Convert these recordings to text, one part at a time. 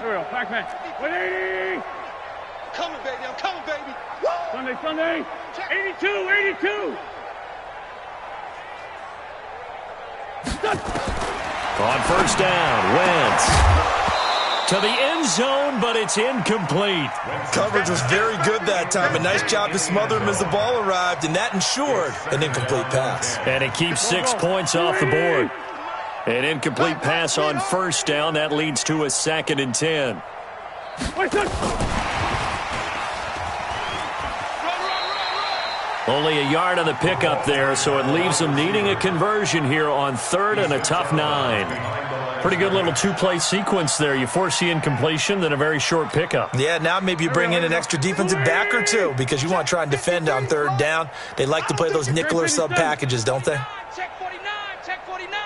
we go. Back man. 180. Coming, baby. I'm coming, baby. Sunday. 82. On first down, Wentz to the end zone, but it's incomplete. Coverage was very good that time. A nice job to smother him as the ball arrived, and that ensured an incomplete pass. And it keeps 6 points off the board. An incomplete pass on first down. That leads to a 2nd and 10. Only a yard on the pickup there, so it leaves them needing a conversion here on 3rd and a tough 9. Pretty good little 2-play sequence there. You force the incompletion, then a very short pickup. Yeah, now maybe you bring in an extra defensive back or two because you want to try and defend on 3rd down. They like to play those nickel or sub packages, don't they? Check 49. Check 49.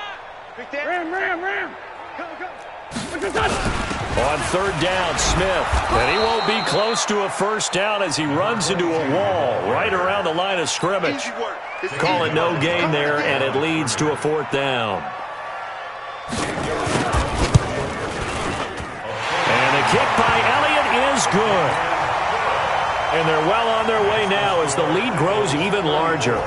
Ram. On 3rd down, Smith. And he won't be close to a first down as he runs into a wall right around the line of scrimmage. Call it no gain there, and it leads to a 4th down. And the kick by Elliott is good. And they're well on their way now as the lead grows even larger.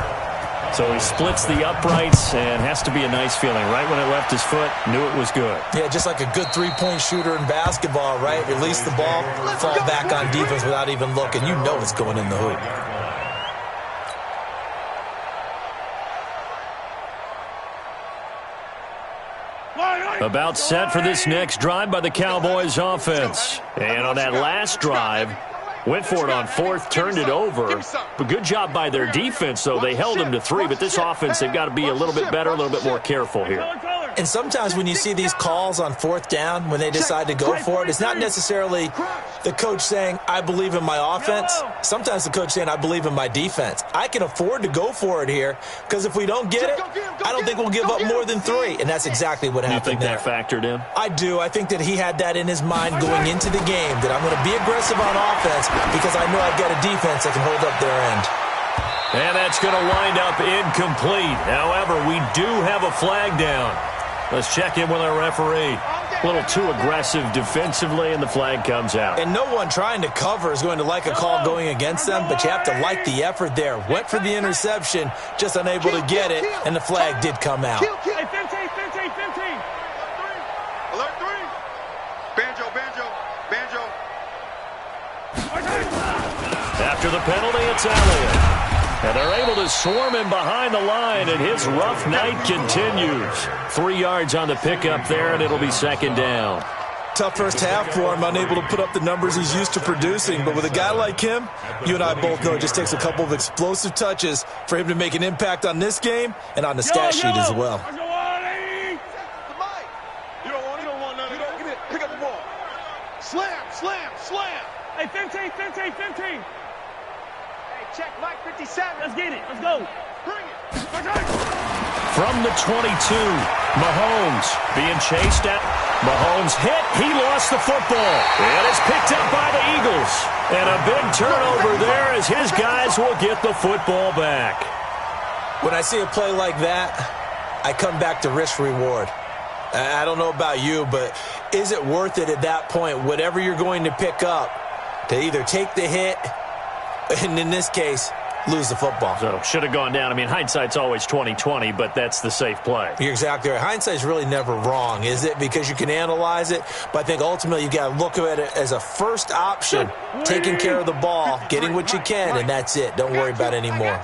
So he splits the uprights and has to be a nice feeling. Right when it left his foot, knew it was good. Yeah, just like a good 3-point shooter in basketball, right? Release the ball, fall back on defense without even looking. You know it's going in the hoop. About set for this next drive by the Cowboys offense. And on that last drive, went for it on 4th, turned it over. But good job by their defense, though. They held them to 3, but this offense, they've got to be a little bit better, a little bit more careful here. And sometimes when you see these calls on 4th down, when they decide to go for it, it's not necessarily the coach saying, I believe in my offense. Sometimes the coach saying, I believe in my defense. I can afford to go for it here because if we don't get it, I don't think we'll give up more than 3. And that's exactly what happened there. You think that factored in? I do. I think that he had that in his mind going into the game, that I'm going to be aggressive on offense because I know I've got a defense that can hold up their end. And that's going to wind up incomplete. However, we do have a flag down. Let's check in with our referee. A little too aggressive defensively, and the flag comes out. And no one trying to cover is going to like a call going against them, but you have to like the effort there. Went for the interception, just unable to get it, and the flag did come out. Hey, 15. Alert 3. Banjo. After the penalty, it's Elliott. And they're able to swarm him behind the line, and his rough night continues. 3 yards on the pickup there, and it'll be 2nd down. Tough first half for him, unable to put up the numbers he's used to producing. But with a guy like him, you and I both know it just takes a couple of explosive touches for him to make an impact on this game and on the stat sheet as well. You don't want none. Give it. Pick up the ball. Slam. Hey, 15. Check Mike 57. Let's get it. Let's go. Bring it. From the 22, Mahomes being chased at. Mahomes hit. He lost the football. And it's picked up by the Eagles. And a big turnover there as his guys will get the football back. When I see a play like that, I come back to risk-reward. I don't know about you, but is it worth it at that point, whatever you're going to pick up, to either take the hit and in this case, lose the football? So, should have gone down. I mean, hindsight's always 20/20, but that's the safe play. You're exactly right. Hindsight's really never wrong, is it? Because you can analyze it, but I think ultimately you got to look at it as a first option, taking care of the ball, getting what you can, and that's it. Don't worry about it anymore.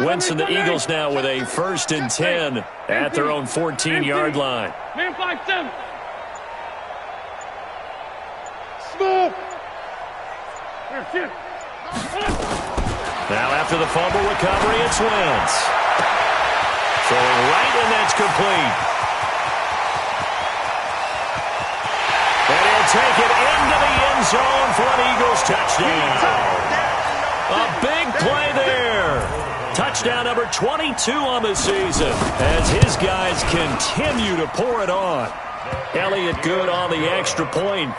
Wentz and the Eagles now with a 1st and 10 at their own 14-yard line. Man, 5-7. Smooth. Now after the fumble recovery, it's Wentz. Throwing right, and that's complete. And he'll take it into the end zone for an Eagles touchdown. A big play there. Touchdown number 22 on the season as his guys continue to pour it on. Elliott good on the extra point,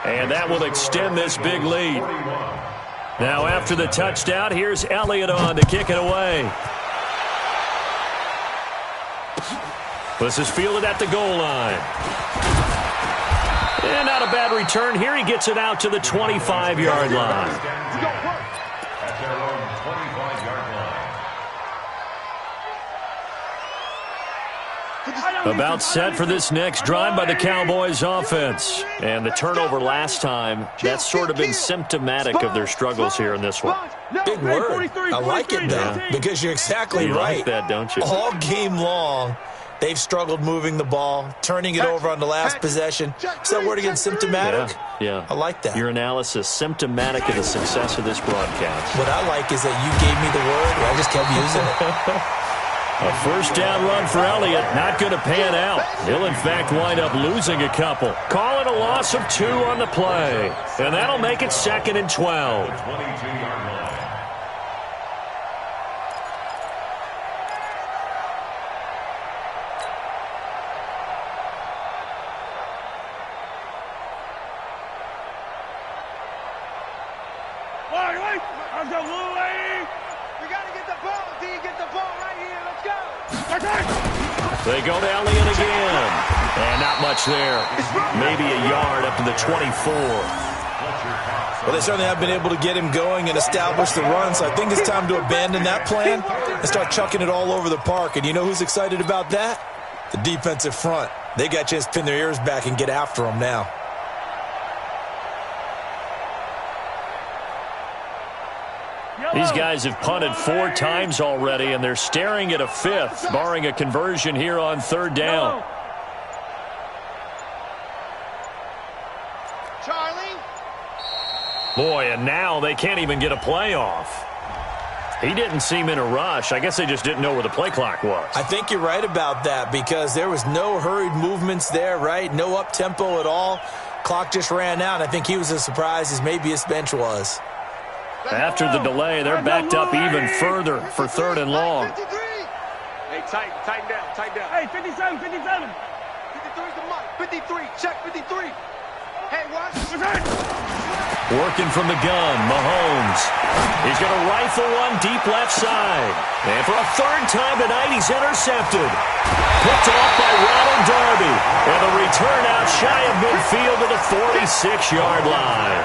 and that will extend this big lead. Now after the touchdown, here's Elliott on to kick it away. This is fielded at the goal line. And not a bad return here. He gets it out to the 25-yard line. About set for this next drive by the Cowboys offense. And the turnover last time, that's sort of been symptomatic of their struggles here in this one. Big word. I like it, though, because you're exactly right. You like that, don't you? All game long, they've struggled moving the ball, turning it over on the last possession. Is that word again, symptomatic? Yeah. I like that. Your analysis, symptomatic of the success of this broadcast. What I like is that you gave me the word, and I just kept using it. A first down run for Elliott, not going to pan out. He'll, in fact, wind up losing a couple. Call it a loss of 2 on the play. And that'll make it 2nd and 12. Let's go, Louie! We got to get the ball, D. Get the ball right here. Let's go. They go to Elliott again. And not much there. Maybe a yard up to the 24. Well, they certainly have been able to get him going and establish the run, so I think it's time to abandon that plan and start chucking it all over the park. And you know who's excited about that? The defensive front. They got a chance to pin their ears back and get after him now. These guys have punted 4 times already, and they're staring at a 5th, barring a conversion here on 3rd down. Charlie. Boy, and now they can't even get a play off. He didn't seem in a rush. I guess they just didn't know where the play clock was. I think you're right about that because there was no hurried movements there, right? No up-tempo at all. Clock just ran out. I think he was as surprised as maybe his bench was. After the delay, they're backed up even further for 3rd and long. Hey, tighten down. Hey, 57, 57. 53's the mark. 53, check 53. Hey, watch. Working from the gun, Mahomes. He's going to rifle one deep left side. And for a 3rd time tonight, he's intercepted. Picked off by Ronald Darby. And the return out shy of midfield to the 46-yard line.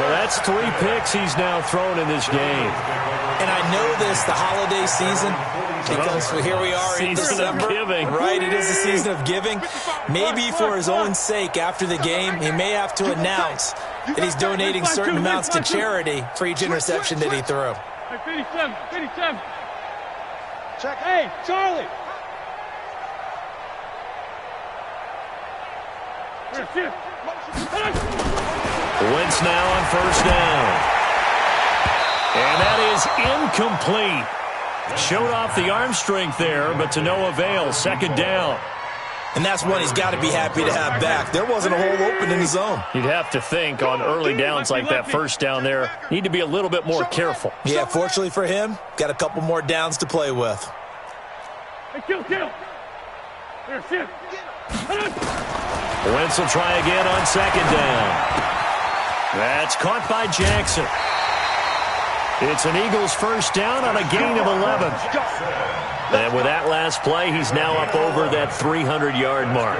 Well, that's 3 picks he's now thrown in this game. And I know this, the holiday season, because here we are in December. Right, it is the season of giving. Maybe for his own sake, after the game, he may have to announce that he's donating certain amounts to charity for each interception that he threw. Hey, 57, 57. Check. Hey, Charlie. Wentz now on 1st down. And that is incomplete. Showed off the arm strength there, but to no avail. 2nd down. And that's one he's got to be happy to have back. There wasn't a hole open in his zone. You'd have to think on early downs like that 1st down there, need to be a little bit more careful. Yeah, fortunately for him, got a couple more downs to play with. Hey, kill. Here, sit. Wentz will try again on 2nd down. That's caught by Jackson. It's an Eagles 1st down on a gain of 11. And with that last play, he's now up over that 300-yard mark.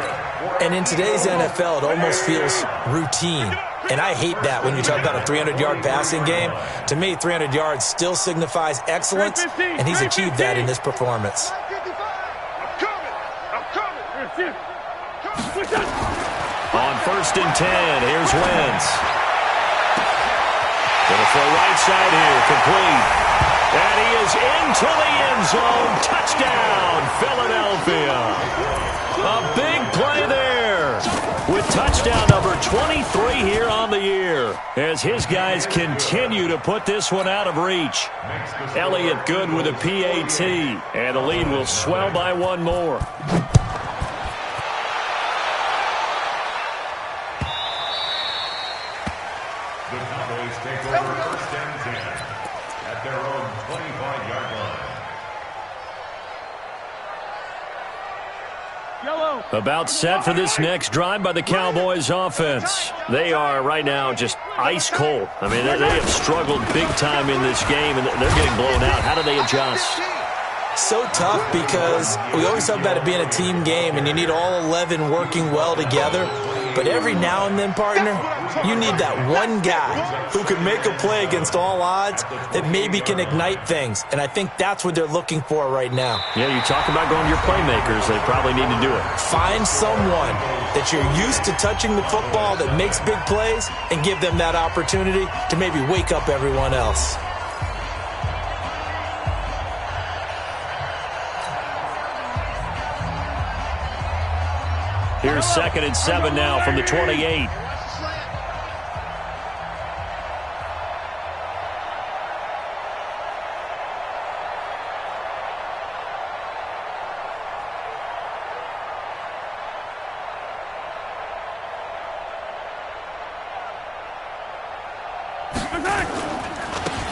And in today's NFL, it almost feels routine. And I hate that when you talk about a 300-yard passing game. To me, 300 yards still signifies excellence, and he's achieved that in this performance. On 1st and 10, here's Wentz. Gonna throw right side here, complete. And he is into the end zone. Touchdown, Philadelphia. A big play there with touchdown number 23 here on the year as his guys continue to put this one out of reach. Elliott good with a PAT, and the lead will swell by 1 more. Take over 1st and 10 at their own 25-yard line. Yellow. About set for this next drive by the Cowboys offense. They are right now just ice cold. I mean, they have struggled big time in this game, and they're getting blown out. How do they adjust? So tough because we always talk about it being a team game, and you need all 11 working well together. But every now and then, partner, you need that one guy who can make a play against all odds that maybe can ignite things. And I think that's what they're looking for right now. Yeah, you talk about going to your playmakers. They probably need to do it. Find someone that you're used to touching the football that makes big plays and give them that opportunity to maybe wake up everyone else. Here's 2nd and 7 now from the 28.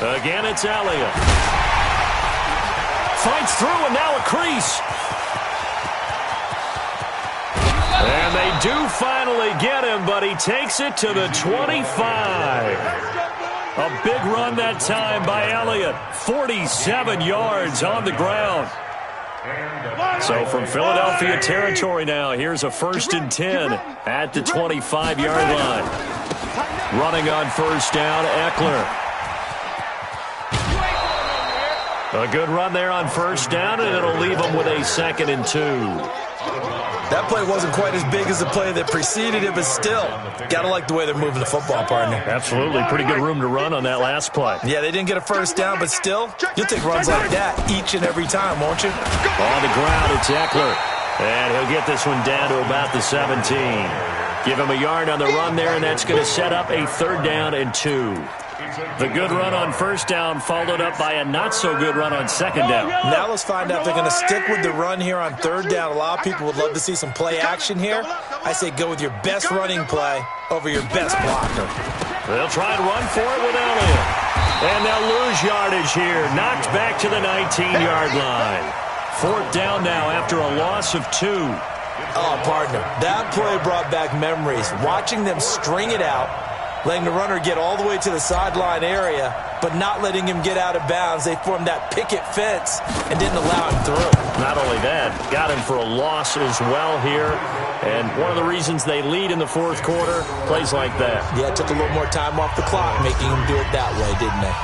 Again, it's Elliott. Fights through and now a crease. And they do finally get him, but he takes it to the 25. A big run that time by Elliott. 47 yards on the ground. So from Philadelphia territory now, here's a 1st and 10 at the 25-yard line. Running on 1st down, Eckler. A good run there on 1st down, and it'll leave them with a 2nd and 2. That play wasn't quite as big as the play that preceded it, but still, got to like the way they're moving the football, partner. Absolutely. Pretty good room to run on that last play. Yeah, they didn't get a 1st down, but still, you'll take runs like that each and every time, won't you? On the ground, it's Eckler. And he'll get this one down to about the 17. Give him a yard on the run there, and that's going to set up a 3rd down and 2. The good run on 1st down followed up by a not-so-good run on 2nd down. Now let's find out if they're going to stick with the run here on 3rd down. A lot of people would love to see some play action here. I say go with your best running play over your best blocker. They'll try and run for it with Elliott. And they'll lose yardage here. Knocked back to the 19-yard line. 4th down now after a loss of 2. Oh, partner, that play brought back memories. Watching them string it out, letting the runner get all the way to the sideline area, but not letting him get out of bounds. They formed that picket fence and didn't allow him through. Not only that, got him for a loss as well here. And one of the reasons they lead in the 4th quarter, plays like that. Yeah, it took a little more time off the clock, making him do it that way, didn't they?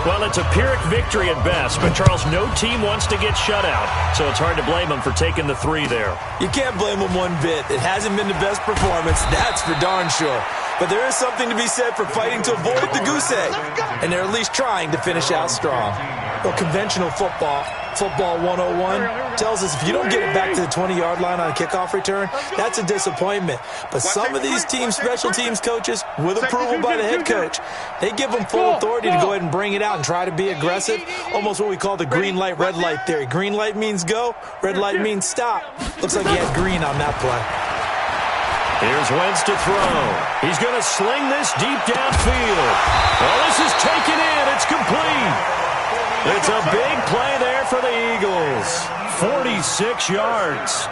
Well, it's a Pyrrhic victory at best, but Charles, no team wants to get shut out, so it's hard to blame them for taking the 3 there. You can't blame them one bit. It hasn't been the best performance, that's for darn sure. But there is something to be said for fighting to avoid the goose egg, and they're at least trying to finish out strong. Well, conventional football 101, tells us if you don't get it back to the 20-yard line on a kickoff return, that's a disappointment. But some of these teams, special teams coaches, with approval by the head coach, they give them full authority to go ahead and bring it out and try to be aggressive, almost what we call the green light, red light theory. Green light means go, red light means stop. Looks like he had green on that play. Here's Wentz to throw. He's going to sling this deep downfield. Oh, this is taken in. It's complete. It's a big play there for the Eagles. 46 yards.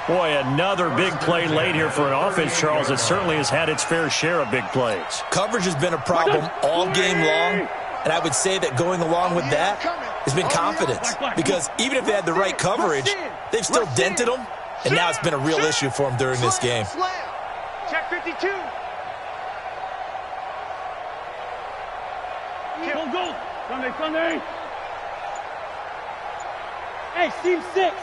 Boy, another big play late here for an offense, Charles, that certainly has had its fair share of big plays. Coverage has been a problem all game long, and I would say that going along with that has been confidence. Because even if they had the right coverage, they've still dented them. And now it's been a real issue for him during this game. Check 52. Go. Sunday. Hey, seam 6.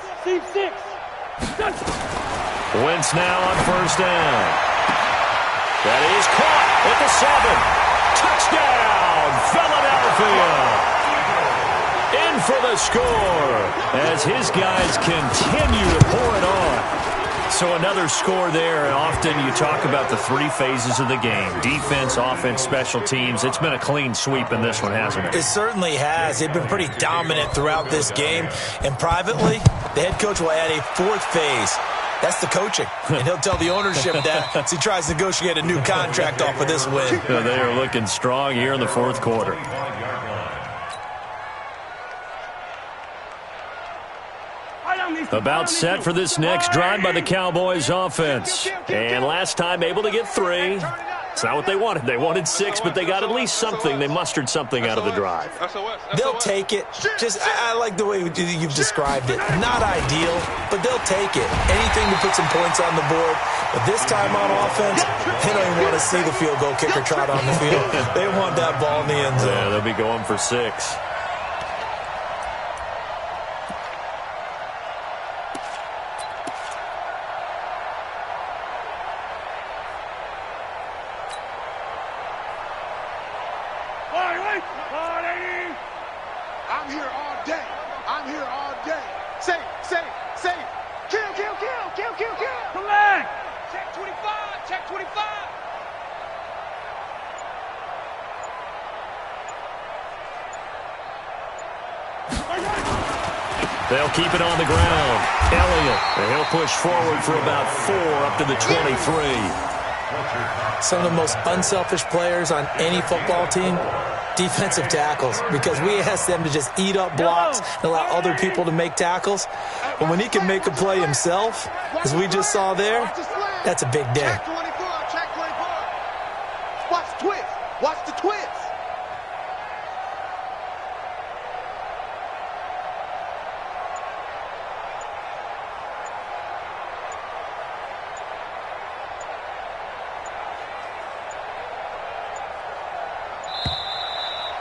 Wentz now on 1st down. That is caught at the 7. Touchdown, Philadelphia. In for the score as his guys continue to pour it on. So another score there, and often you talk about the 3 phases of the game. Defense, offense, special teams. It's been a clean sweep in this one, hasn't it? It certainly has. They've been pretty dominant throughout this game. And privately, the head coach will add a 4th phase. That's the coaching. And he'll tell the ownership that as he tries to negotiate a new contract off of this win. They are looking strong here in the 4th quarter. About set for this next drive by the Cowboys offense. And last time able to get 3. It's not what they wanted. They wanted 6, but they got at least something. They mustered something out of the drive. They'll take it. I like the way you've described it. Not ideal, but they'll take it. Anything to put some points on the board. But this time on offense, they don't even want to see the field goal kicker trot on the field. They want that ball in the end zone. Yeah, they'll be going for 6. I'm here all day. I'm here all day. Say. Kill. Come back. Check 25. Check 25. They'll keep it on the ground. Elliott, and he'll push forward for about 4 up to the 23. Some of the most unselfish players on any football team, defensive tackles, because we ask them to just eat up blocks and allow other people to make tackles. But when he can make a play himself, as we just saw there, that's a big day. Check 24. Check 24. Watch the twist. Watch the twist.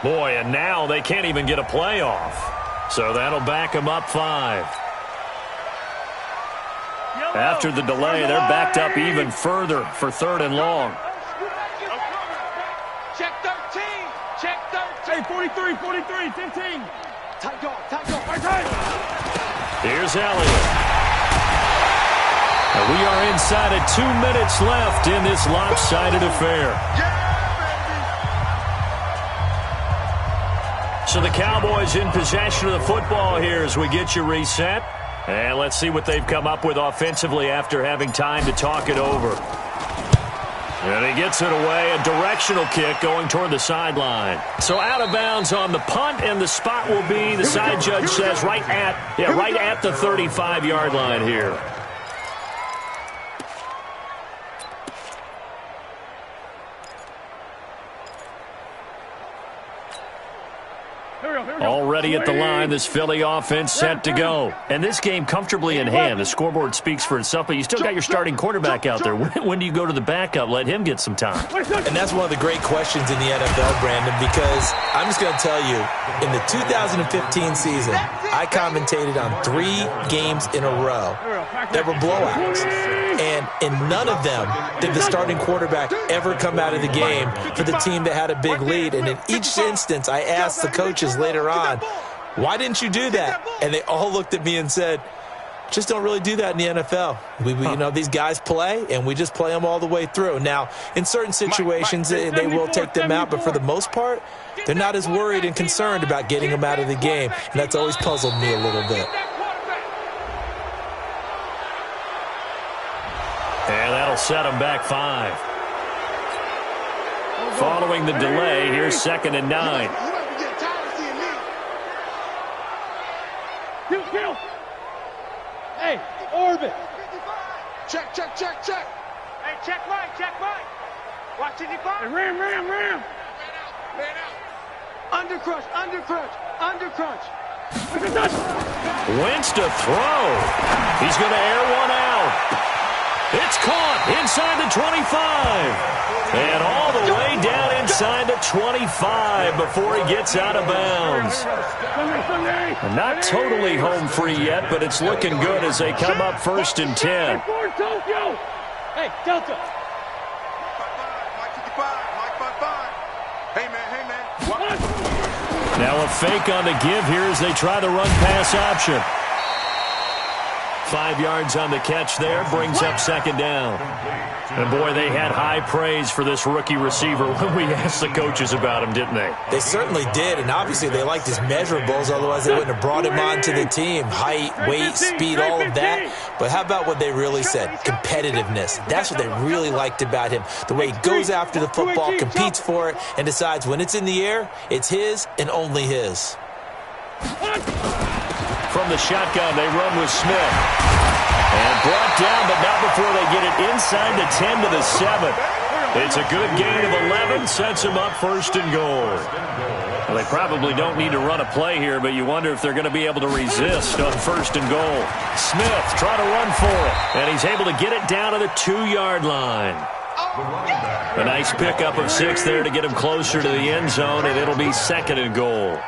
Boy, and now they can't even get a playoff. So that'll back them up 5. After the delay, they're backed up even further for 3rd and long. Check 13. Check 13. Hey, 43, 15. Tight dog. Here's Elliott. And we are inside of 2 minutes left in this lopsided affair. So the Cowboys in possession of the football here as we get you reset. And let's see what they've come up with offensively after having time to talk it over. And he gets it away, a directional kick going toward the sideline. So out of bounds on the punt, and the spot will be, the side judge says, right at the 35-yard line here. Already at the line, this Philly offense set to go. And this game comfortably in hand. The scoreboard speaks for itself, but you still got your starting quarterback out there. When do you go to the backup? Let him get some time. And that's one of the great questions in the NFL, Brandon, because I'm just going to tell you, in the 2015 season, I commentated on 3 games in a row that were blowouts. And in none of them did the starting quarterback ever come out of the game for the team that had a big lead. And in each instance, I asked the coaches later on, why didn't you do that? And they all looked at me and said, just don't really do that in the NFL. You know, these guys play, and we just play them all the way through. Now, in certain situations, they will take them out, but for the most part, they're not as worried and concerned about getting them out of the game, and that's always puzzled me a little bit. And that'll set them back 5. Following the delay, here's 2nd and 9. Kill. Hey, orbit. Check. Hey, check Mike. Watch it, Hey, ram. Man out. Under crunch. Wentz to throw. He's going to air one out. It's caught inside the 25. And all the way down inside the 25 before he gets out of bounds. Not totally home free yet, but it's looking good as they come up 1st and 10. Hey, Delta. Mike 55. Hey, man. Now a fake on the give here as they try the run-pass option. 5 yards on the catch there, brings up 2nd down. And boy, they had high praise for this rookie receiver when we asked the coaches about him, didn't they? They certainly did, and obviously they liked his measurables, otherwise they wouldn't have brought him onto the team. Height, weight, speed, all of that. But how about what they really said? Competitiveness. That's what they really liked about him. The way he goes after the football, competes for it, and decides when it's in the air, it's his and only his. From the shotgun, they run with Smith. And brought down, but not before they get it inside the 10 to the 7. It's a good gain of 11, sets him up first and goal. Well, they probably don't need to run a play here, but you wonder if they're going to be able to resist on first and goal. Smith trying to run for it, and he's able to get it down to the 2-yard line. A nice pickup of 6 there to get him closer to the end zone, and it'll be second and goal.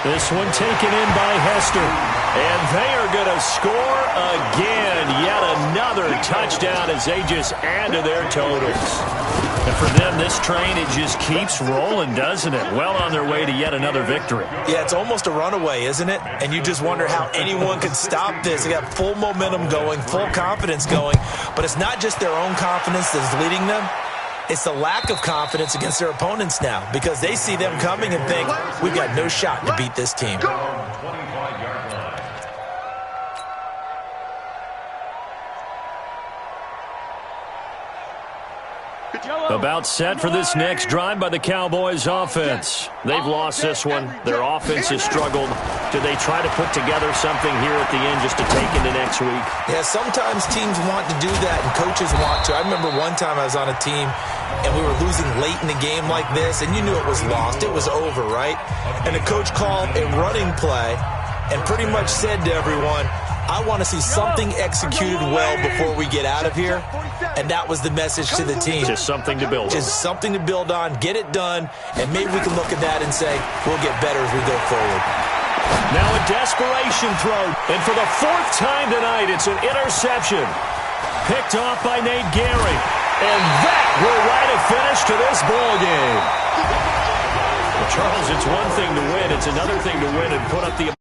This one taken in by Hester. And they are going to score again. Yet another touchdown as they just add to their totals. And for them, this train, it just keeps rolling, doesn't it? Well on their way to yet another victory. Yeah, it's almost a runaway, isn't it? And you just wonder how anyone could stop this. They got full momentum going, full confidence going. But it's not just their own confidence that's leading them. It's the lack of confidence against their opponents now because they see them coming and think, we've got no shot to beat this team. About set for this next drive by the Cowboys offense. They've lost this one. Their offense has struggled. Do they try to put together something here at the end just to take into next week? Yeah, sometimes teams want to do that and coaches want to. I remember one time I was on a team and we were losing late in the game like this and you knew it was lost. It was over, right? And the coach called a running play and pretty much said to everyone, I want to see something executed well before we get out of here. And that was the message to the team. Just something to build on. Just something to build on, get it done, and maybe we can look at that and say, we'll get better as we go forward. Now a desperation throw. And for the 4th time tonight, it's an interception. Picked off by Nate Gehring. And that will write a finish to this ball game. Well, Charles, it's one thing to win. It's another thing to win and put up the